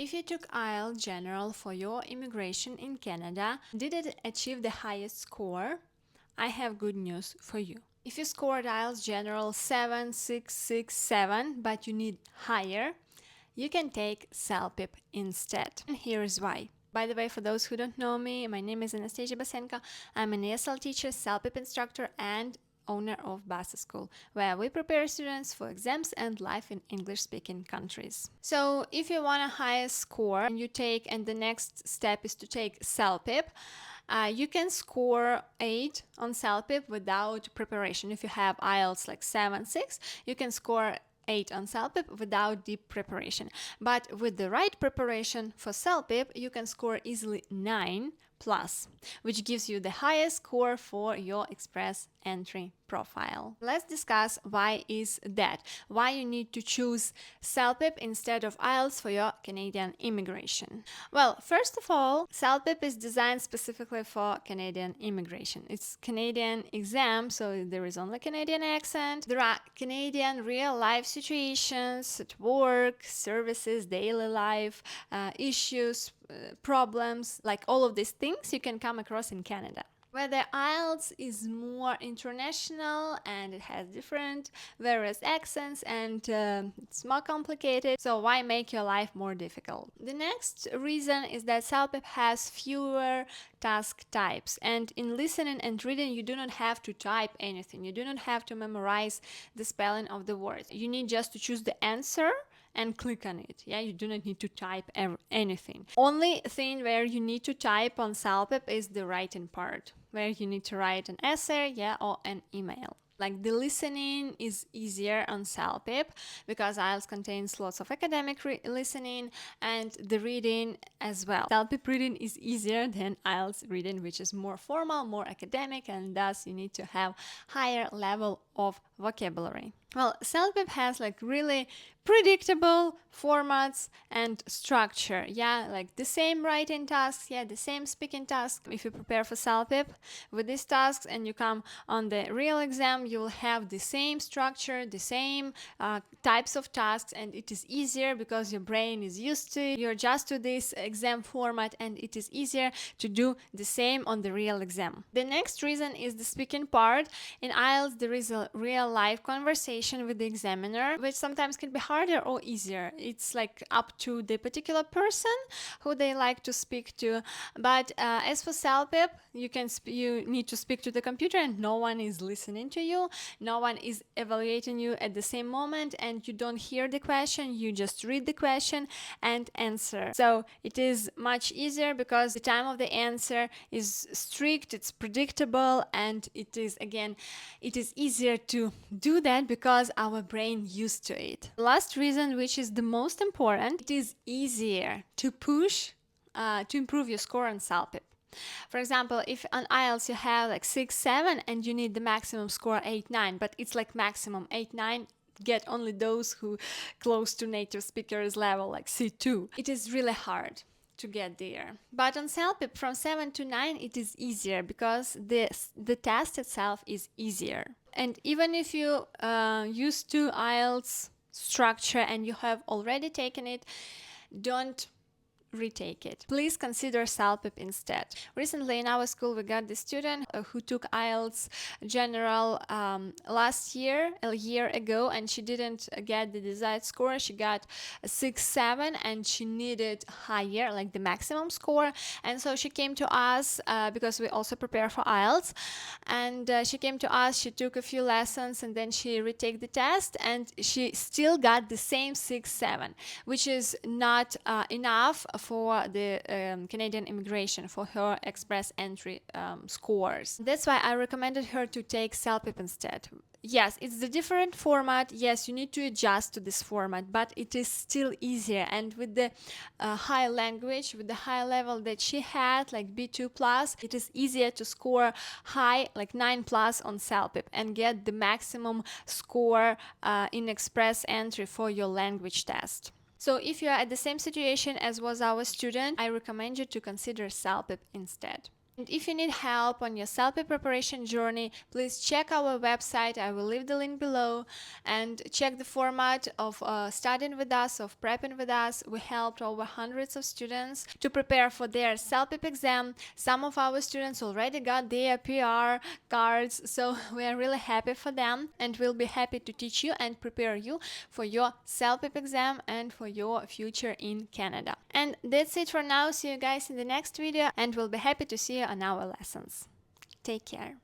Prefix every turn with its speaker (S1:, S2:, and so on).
S1: If you took IELTS General for your immigration in Canada, did it achieve the highest score? I have good news for you. If you scored IELTS General 7.667 but you need higher, you can take CELPIP instead. And here is why. By the way, for those who don't know me, my name is Anastasia Basenko. I'm an ESL teacher, CELPIP instructor, and owner of Basa School, where we prepare students for exams and life in English-speaking countries. So if you want a higher score and the next step is to take CELPIP, you can score 8 on CELPIP without preparation. If you have IELTS like 7.6, you can score 8 on CELPIP without deep preparation. But with the right preparation for CELPIP, you can score easily 9 plus, which gives you the highest score for your express entry profile. Let's discuss why is that, why you need to choose CELPIP instead of IELTS for your Canadian immigration. Well, first of all, CELPIP is designed specifically for Canadian immigration. It's Canadian exam, so there is only Canadian accent. There are Canadian real-life situations at work, services, daily life, issues, problems, like all of these things you can come across in Canada. Where the IELTS is more international and it has different various accents and it's more complicated, so why make your life more difficult? The next reason is that CELPIP has fewer task types, and in listening and reading you do not have to type anything, you do not have to memorize the spelling of the words. You need just to choose the answer and click on it. Yeah, you do not need to type anything. Only thing where you need to type on CELPIP is the writing part, where you need to write an essay, or an email. Like the listening is easier on CELPIP because IELTS contains lots of academic listening, and the reading as well. CELPIP reading is easier than IELTS reading, which is more formal, more academic, and thus you need to have higher level of vocabulary. Well, CELPIP has like really predictable formats and structure. Yeah, like the same writing tasks, the same speaking tasks. If you prepare for CELPIP with these tasks and you come on the real exam, you will have the same structure, the same types of tasks, and it is easier because your brain is used to it. You're just to this exam format, and it is easier to do the same on the real exam. The next reason is the speaking part. In IELTS, there is a real life conversation with the examiner, which sometimes can be harder or easier. It's like up to the particular person who they like to speak to. But as for CELPIP, you need to speak to the computer, and no one is listening to you, no one is evaluating you at the same moment, and you don't hear the question, you just read the question and answer. So it is much easier because the time of the answer is strict, it's predictable, and it is easier to do that because our brain used to it. The last reason, which is the most important, it is easier to push to improve your score on CELPIP. For example, if on IELTS you have like 6.7 and you need the maximum score 8.9, but it's like maximum 8.9, get only those who close to native speakers level, like C2. It is really hard to get there. But on CELPIP from 7 to 9 it is easier because the test itself is easier. And even if you used to IELTS structure and you have already taken it, don't retake it. Please consider CELPIP instead. Recently in our school we got the student who took IELTS General a year ago, and she didn't get the desired score. She got a 6.7 and she needed higher, like the maximum score, and so she came to us because we also prepare for IELTS, and she came to us, she took a few lessons, and then she retake the test, and she still got the same 6.7, which is not enough for the Canadian immigration, for her express entry scores. That's why I recommended her to take CELPIP instead. Yes, it's the different format. Yes, you need to adjust to this format, but it is still easier. And with the high language, with the high level that she had, like B2 plus, it is easier to score high, like 9 plus on CELPIP, and get the maximum score in express entry for your language test. So if you are at the same situation as was our student, I recommend you to consider CELPIP instead. And if you need help on your CELPIP preparation journey, please check our website. I will leave the link below, and check the format of studying with us, of prepping with us. We helped over hundreds of students to prepare for their CELPIP exam. Some of our students already got their PR cards, so we are really happy for them, and we'll be happy to teach you and prepare you for your CELPIP exam and for your future in Canada. And that's it for now. See you guys in the next video, and we'll be happy to see you on our lessons. Take care.